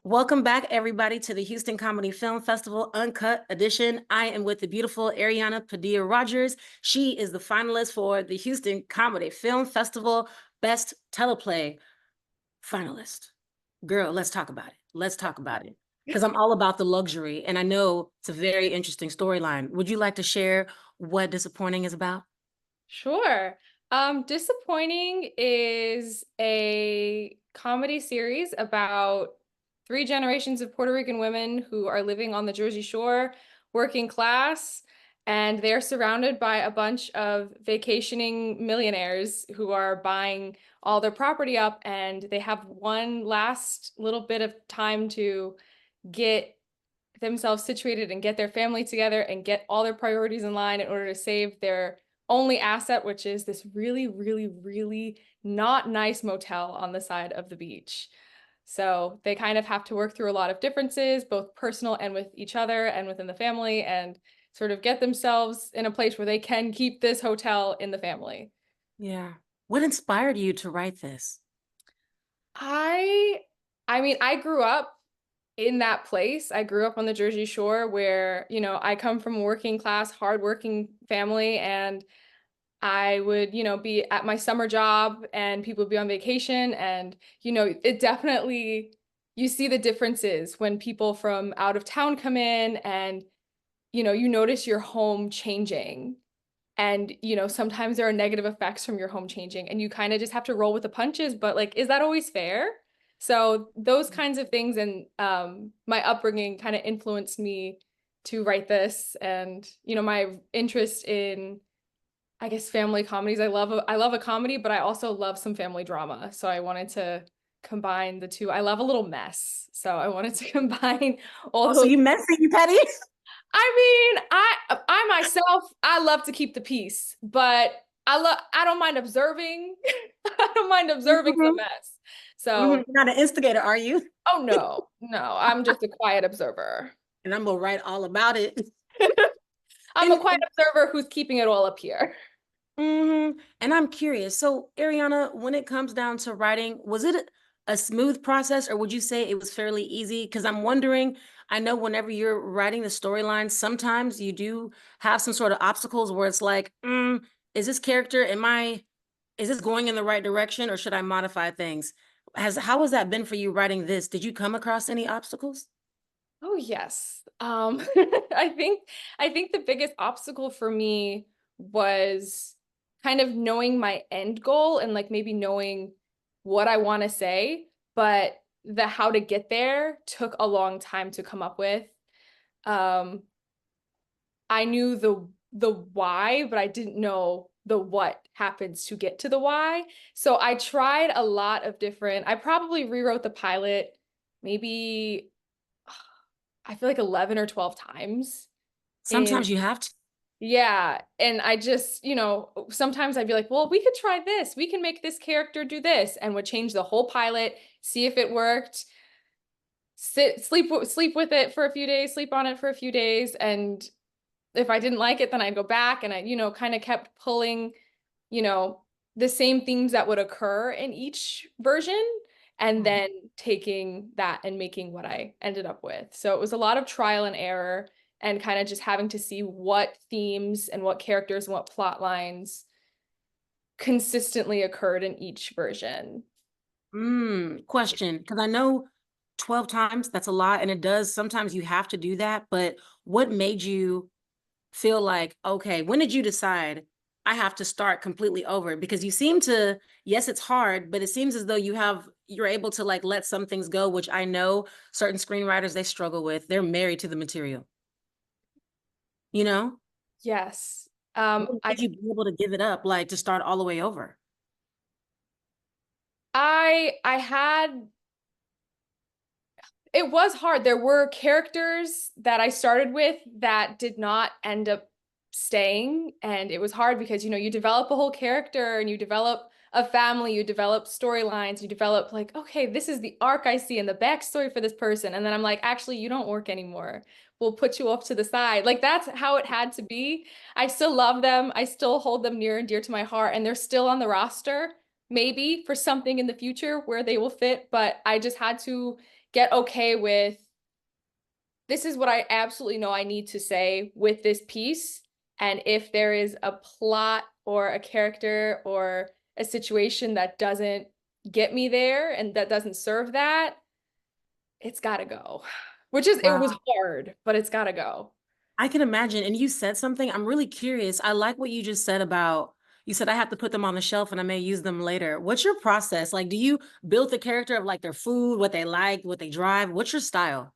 Welcome back, everybody, to the Houston Comedy Film Festival Uncut Edition. I am with the beautiful Ariana Padilla-Rogers. She is the finalist for the Houston Comedy Film Festival Best Teleplay finalist. Girl, let's talk about it. Let's talk about it. Because I'm all about the luxury, and I know it's a very interesting storyline. Would you like to share what Disappointing is about? Sure. Disappointing is a comedy series about three generations of Puerto Rican women who are living on the Jersey Shore, working class, and they're surrounded by a bunch of vacationing millionaires who are buying all their property up, and they have one last little bit of time to get themselves situated and get their family together and get all their priorities in line in order to save their only asset, which is this really, really, really not nice motel on the side of the beach. So they kind of have to work through a lot of differences, both personal and with each other and within the family, and sort of get themselves in a place where they can keep this hotel in the family. Yeah. What inspired you to write this? I I mean, I grew up in that place. I grew up on the Jersey Shore where, I come from a working class, hardworking family, and I would, be at my summer job and people would be on vacation. And, it definitely, you see the differences when people from out of town come in and, you notice your home changing. And, sometimes there are negative effects from your home changing and you kind of just have to roll with the punches. But like, is that always fair? So those kinds of things and my upbringing kind of influenced me to write this. And, my interest in, I guess, family comedies. I love a comedy, but I also love some family drama. So I wanted to combine the two. I love a little mess. So I wanted to combine all Oh, so those. you messy, you petty? I myself, I love to keep the peace, but I don't mind observing. I don't mind observing the Mhm. mess. So, Not an instigator, are you? oh no, no, I'm just a quiet observer. And I'm gonna write all about it. I'm a And quiet observer who's keeping it all up here. and I'm curious. So, Ariana, when it comes down to writing, was it a smooth process, or would you say it was fairly easy? Because I'm wondering, I know whenever you're writing the storyline, sometimes you do have some sort of obstacles where it's like, is this character, is this going in the right direction, or should I modify things? How has that been for you writing this? Did you come across any obstacles? Oh yes. I think the biggest obstacle for me was kind of knowing my end goal and like maybe knowing what I want to say, but the how to get there took a long time to come up with. Um, I knew the why, but I didn't know the what happens to get to the why. So I tried a lot of different, I probably rewrote the pilot maybe I feel like 11 or 12 times. And Sometimes you have to. yeah, and I just, sometimes I'd be like, well, we could try this. We can make this character do this and would change the whole pilot, see if it worked, sleep with it for a few days, sleep on it for a few days. And if I didn't like it, then I'd go back and I, kind of kept pulling, you know, the same themes that would occur in each version and Mhm. then taking that and making what I ended up with. So it was a lot of trial and error and kind of just having to see what themes and what characters and what plot lines consistently occurred in each version. Question, because I know 12 times, that's a lot, and it does, sometimes you have to do that, but what made you feel like, okay, when did you decide I have to start completely over? Because you seem to, yes, it's hard, but it seems as though you're able to like let some things go, which I know certain screenwriters they struggle with. They're married to the material, you know? Yes. What made you be able to give it up, like to start all the way over? I had it was hard. There were characters that I started with that did not end up staying. And it was hard because, you develop a whole character and you develop a family, you develop storylines, you develop like, okay, this is the arc I see and the backstory for this person. And then I'm like, actually, you don't work anymore. We'll put you off to the side. Like that's how it had to be. I still love them. I still hold them near and dear to my heart, and they're still on the roster, maybe for something in the future where they will fit. But I just had to get okay with, this is what I absolutely know I need to say with this piece. And if there is a plot or a character or a situation that doesn't get me there and that doesn't serve that, it's gotta go. Which is, it was Wow. hard, but it's gotta go. I can imagine. And you said something, I'm really curious. I like what you just said about, you said I have to put them on the shelf and I may use them later. What's your process? Like, do you build the character of like their food, what they like, what they drive? What's your style?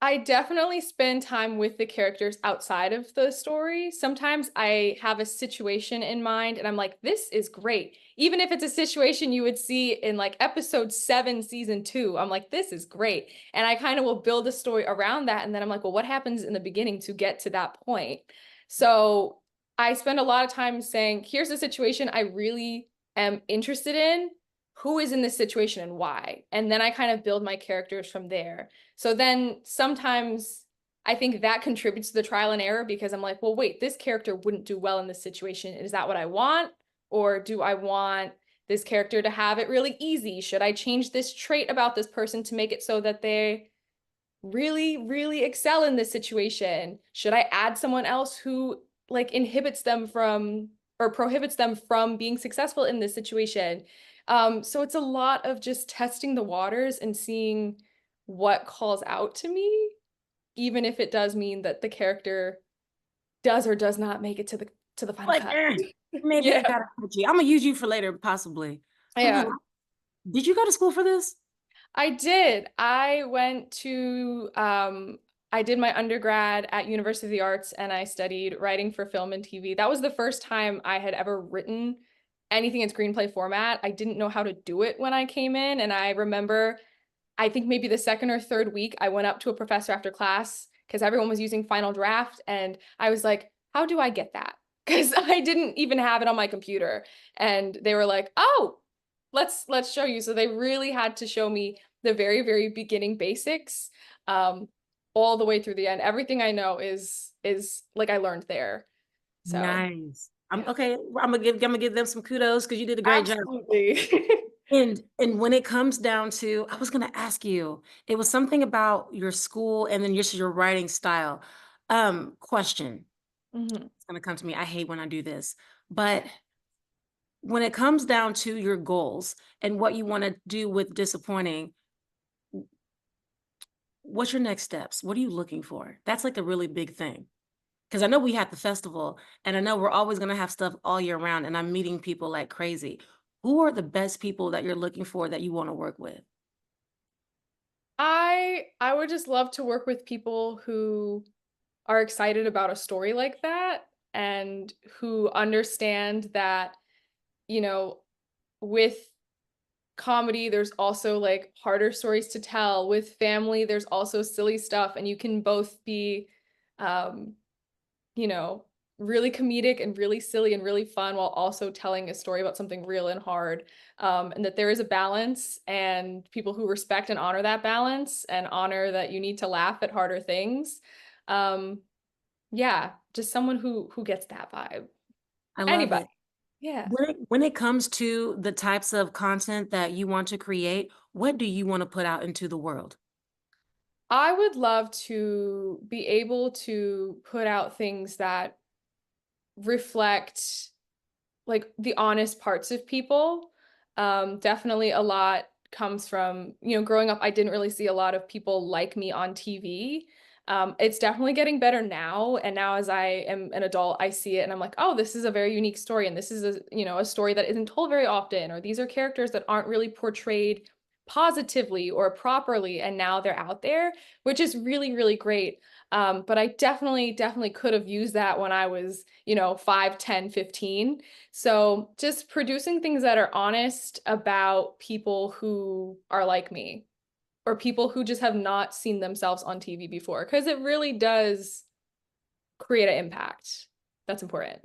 I definitely spend time with the characters outside of the story. Sometimes I have a situation in mind and I'm like, this is great. Even if it's a situation you would see in like episode 7, season 2, I'm like, this is great. And I kind of will build a story around that. And then I'm like, well, what happens in the beginning to get to that point? So I spend a lot of time saying, here's a situation I really am interested in. Who is in this situation and why? And then I kind of build my characters from there. So then sometimes I think that contributes to the trial and error because I'm like, well, wait, this character wouldn't do well in this situation. Is that what I want? Or do I want this character to have it really easy? Should I change this trait about this person to make it so that they really, really excel in this situation? Should I add someone else who like inhibits them from or prohibits them from being successful in this situation? So it's a lot of just testing the waters and seeing what calls out to me, even if it does mean that the character does or does not make it to the final Like, cut. maybe I Yeah. gotta put you. I'm gonna use you for later, possibly. Oh man, Yeah. did you go to school for this? I did. I went to I did my undergrad at University of the Arts and I studied writing for film and TV. That was the first time I had ever written anything in screenplay format. I didn't know how to do it when I came in, and I remember I think maybe the second or third week I went up to a professor after class because everyone was using Final Draft and I was like, how do I get that? Because I didn't even have it on my computer. And they were like, oh, let's show you. So they really had to show me the very, very beginning basics, um, all the way through the end. Everything I know is like I learned there. So Nice. I'm yeah, okay. I'm gonna give them some kudos because you did a great job. absolutely. And when it comes down to, I was gonna ask you, it was something about your school and then just your writing style. Question. Mhm. It's gonna come to me. I hate when I do this, but when it comes down to your goals and what you want to do with disappointing, what's your next steps? What are you looking for? That's like a really big thing. Because I know we had the festival and I know we're always going to have stuff all year round and I'm meeting people like crazy. Who are the best people that you're looking for that you want to work with? I would just love to work with people who are excited about a story like that and who understand that, you know, with comedy, there's also like harder stories to tell. With family, there's also silly stuff, and you can both be, um, you know, really comedic and really silly and really fun while also telling a story about something real and hard. And that there is a balance, and people who respect and honor that balance and honor that you need to laugh at harder things. Um, yeah, just someone who gets that vibe. I love Anybody. it. Yeah. When it comes to the types of content that you want to create, what do you want to put out into the world? I would love to be able to put out things that reflect like the honest parts of people. Definitely a lot comes from, growing up, I didn't really see a lot of people like me on TV. It's definitely getting better now. And now as I am an adult, I see it and I'm like, oh, this is a very unique story. And this is a story that isn't told very often, or these are characters that aren't really portrayed positively or properly. And now they're out there, which is really, really great. But I definitely could have used that when I was, 5, 10, 15. So just producing things that are honest about people who are like me or people who just have not seen themselves on TV before, because it really does create an impact. That's important.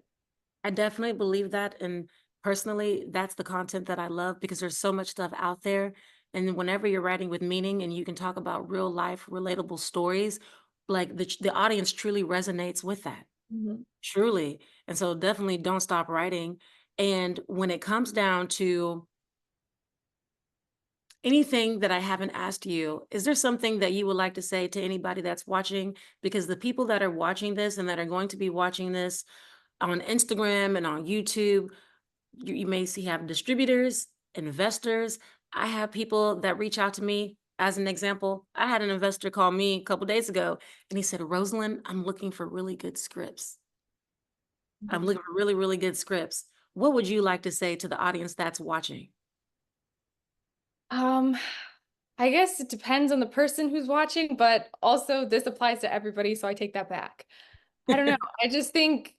I definitely believe that. And personally, that's the content that I love because there's so much stuff out there. And whenever you're writing with meaning and you can talk about real life, relatable stories, like the audience truly resonates with that. Mhm. Truly. And so definitely don't stop writing. And when it comes down to Anything that I haven't asked you, is there something that you would like to say to anybody that's watching? Because the people that are watching this and that are going to be watching this on Instagram and on YouTube, you may see have distributors, investors. I have people that reach out to me. As an example, I had an investor call me a couple days ago and he said, Rosalind, I'm looking for really good scripts. I'm looking for really, really good scripts. What would you like to say to the audience that's watching? Um, I guess it depends on the person who's watching, but also this applies to everybody, so I take that back. I don't know. I just think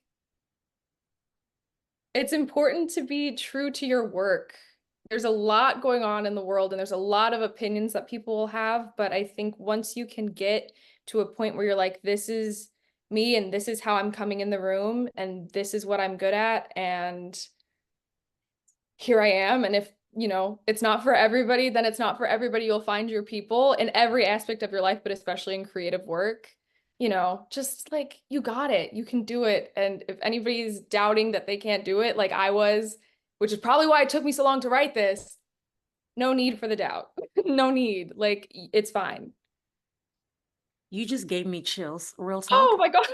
it's important to be true to your work. There's a lot going on in the world and there's a lot of opinions that people will have, but I think once you can get to a point where you're like, this is me and this is how I'm coming in the room and this is what I'm good at and here I am. And if, it's not for everybody, then it's not for everybody. You'll find your people in every aspect of your life, but especially in creative work. Just like you got it, you can do it. And if anybody's doubting that they can't do it, like I was, which is probably why it took me so long to write this, no need for the doubt. No need. Like it's fine. You just gave me chills, real Oh talk. my God.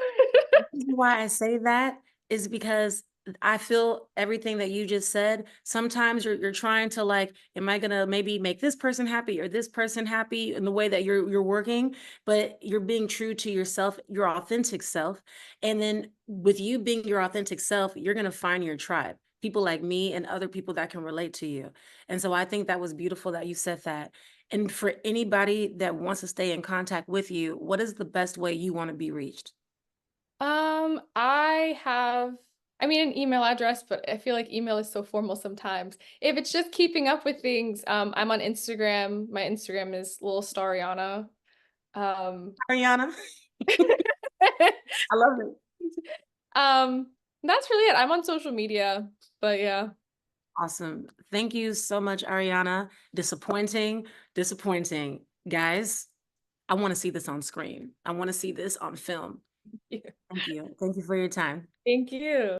Reason why I say that is because I feel everything that you just said. Sometimes you're trying to like, am I gonna maybe make this person happy or this person happy in the way that you're working, but you're being true to yourself, your authentic self. And then with you being your authentic self, you're gonna find your tribe. People like me and other people that can relate to you. And so I think that was beautiful that you said that. And for anybody that wants to stay in contact with you, what is the best way you want to be reached? I have, I mean, an email address, but I feel like email is so formal sometimes. If it's just keeping up with things, I'm on Instagram. My Instagram is Little Stariana. Um, Ariana, I love it. um, that's really it. I'm on social media, but yeah. Awesome. Thank you so much, Ariana. Disappointing, disappointing. Guys, I want to see this on screen. I want to see this on film. Thank you. Thank you for your time. Thank you.